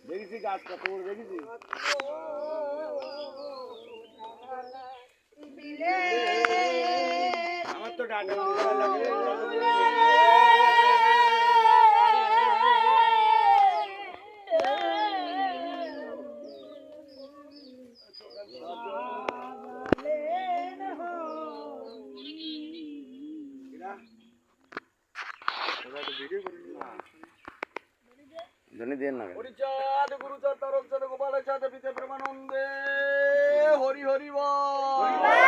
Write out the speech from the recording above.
দেখেছি গাছ কত বড় দেখেছি আমার তো ডাটা লাগে ধনী দেন না হরিচাঁদ গুরুচাঁদ তারকচাঁদ গোপালাচাঁদ পিতে প্রেমানন্দে হরি হরি বল।